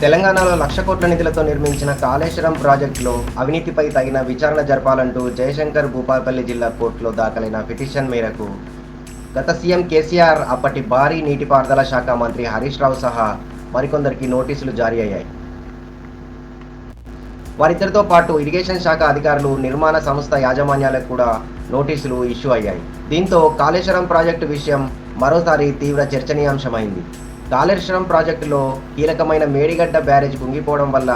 తెలంగాణలో 1,00,000 కోట్ల నిధులతో నిర్మించిన కాళేశ్వరం ప్రాజెక్టులో అవినీతిపై తగిన విచారణ జరపాలంటూ జయశంకర్ భూపాలపల్లి జిల్లా కోర్టులో దాఖలైన పిటిషన్ మేరకు గత సీఎం కేసీఆర్, అప్పటి భారీ నీటిపారుదల శాఖ మంత్రి హరీష్ రావు సహా మరికొందరికి నోటీసులు జారీ అయ్యాయి. వారిద్దరితో పాటు ఇరిగేషన్ శాఖ అధికారులు, నిర్మాణ సంస్థ యాజమాన్యాలకు కూడా నోటీసులు ఇష్యూ అయ్యాయి. దీంతో కాళేశ్వరం ప్రాజెక్టు విషయం మరోసారి తీవ్ర చర్చనీయాంశమైంది. కాళేశ్వరం ప్రాజెక్టులో కీలకమైన మేడిగడ్డ బ్యారేజ్ కుంగిపోవడం వల్ల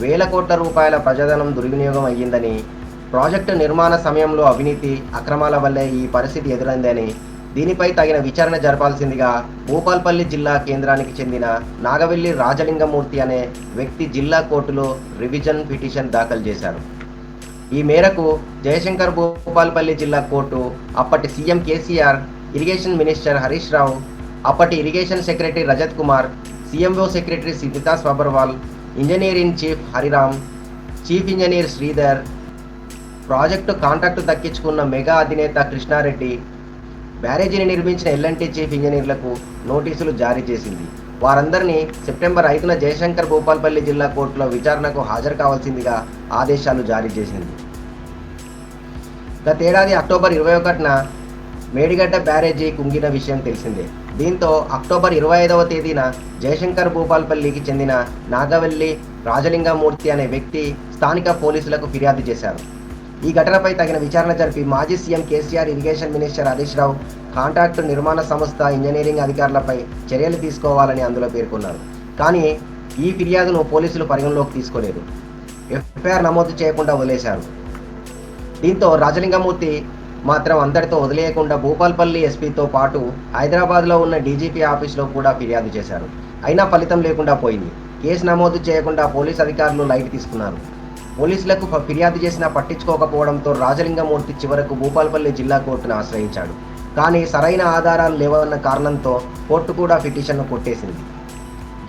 వేల కోట్ల రూపాయల ప్రజాధనం దుర్వినియోగం అయ్యిందని, ప్రాజెక్టు నిర్మాణ సమయంలో అవినీతి, అక్రమాల వల్లే ఈ పరిస్థితి ఎదురైందని, దీనిపై తగిన విచారణ జరపాల్సిందిగా భూపాలపల్లి జిల్లా కేంద్రానికి చెందిన నాగవెల్లి రాజలింగమూర్తి అనే వ్యక్తి జిల్లా కోర్టులో రివిజన్ పిటిషన్ దాఖలు చేశారు. ఈ మేరకు జయశంకర్ భూపాలపల్లి జిల్లా కోర్టు అప్పటి CM KCR, irrigation minister Harish Rao, అప్పటి irrigation secretary Rajat Kumar, CMO secretary Siddhita Sabharwal, engineer in chief Hariram, chief engineer Sridhar, project contract దక్కించుకున్న మెగా అధినేత కృష్ణారెడ్డి, బ్యారేజీని నిర్మించిన ఎల్ఎన్టీ చీఫ్ ఇంజనీర్లకు నోటీసులు జారీ చేసింది. వారందరినీ సెప్టెంబర్ 5న జయశంకర్ భూపాలపల్లి జిల్లా కోర్టులో విచారణకు హాజరు కావాల్సిందిగా ఆదేశాలు జారీ చేసింది. గతేడాది అక్టోబర్ 21న మేడిగడ్డ బ్యారేజీ కుంగిన విషయం తెలిసిందే. దీంతో అక్టోబర్ 25వ తేదీన జయశంకర్ భూపాలపల్లికి చెందిన నాగవెల్లి రాజలింగమూర్తి అనే వ్యక్తి స్థానిక పోలీసులకు ఫిర్యాదు చేశారు. ఈ ఘటనపై తగిన విచారణ జరిపి మాజీ CM KCR, irrigation minister Harish Rao, contract నిర్మాణ సంస్థ ఇంజనీరింగ్ అధికారులపై చర్యలు తీసుకోవాలని అందులో పేర్కొన్నారు. కానీ ఈ ఫిర్యాదును పోలీసులు పరిగణలోకి తీసుకోలేదు. ఎఫ్ఐఆర్ నమోదు చేయకుండా వదిలేశారు. దీంతో రాజలింగమూర్తి మాత్రం అందరితో వదిలేయకుండా భూపాలపల్లి ఎస్పీతో పాటు హైదరాబాద్లో ఉన్న డీజీపీ ఆఫీస్లో కూడా ఫిర్యాదు చేశారు. అయినా ఫలితం లేకుండా పోయింది. కేసు నమోదు చేయకుండా పోలీస్ అధికారులు లైట్ తీసుకున్నారు. పోలీసులకు ఫిర్యాదు చేసినా పట్టించుకోకపోవడంతో రాజలింగమూర్తి చివరకు భూపాలపల్లి జిల్లా కోర్టును ఆశ్రయించాడు. కానీ సరైన ఆధారాలు లేవన్న కారణంతో కోర్టు కూడా పిటిషన్ను కొట్టేసింది.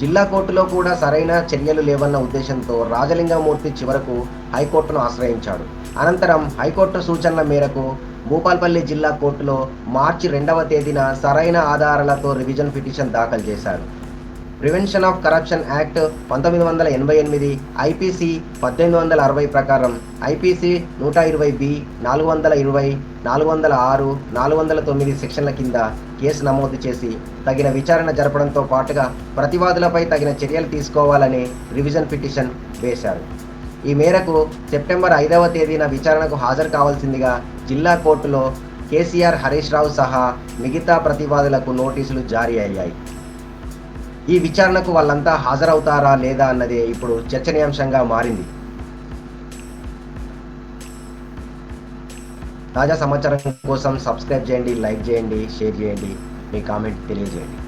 జిల్లా కోర్టులో కూడా సరైన చర్యలు లేవన్న ఉద్దేశంతో రాజలింగమూర్తి చివరకు హైకోర్టును ఆశ్రయించాడు. అనంతరం హైకోర్టు సూచనల మేరకు భూపాలపల్లి జిల్లా కోర్టులో మార్చి 2వ తేదీన సరైన ఆధారాలతో రివిజన్ పిటిషన్ దాఖలు చేశారు. Prevention of corruption act 1988, IPC 1860 ప్రకారం ఐపీసీ 120B, 420, 406, 409 సెక్షన్ల కింద కేసు నమోదు చేసి తగిన విచారణ జరపడంతో పాటుగా ప్రతివాదులపై తగిన చర్యలు తీసుకోవాలని రివిజన్ పిటిషన్ వేశారు. ఈ మేరకు సెప్టెంబర్ 5వ తేదీన విచారణకు హాజరు కావాల్సిందిగా జిల్లా కోర్టులో కేసీఆర్, హరీష్ రావు సహా మిగతా ప్రతివాదులకు నోటీసులు జారీ అయ్యాయి. ఈ విచారణకు వాళ్ళంతా హాజరవుతారా లేదా అన్నదే ఇప్పుడు చర్చనీయాంశంగా మారింది. తాజా సమాచారం కోసం సబ్స్క్రైబ్ చేయండి, లైక్ చేయండి, షేర్ చేయండి, మీ కామెంట్ తెలియజేయండి.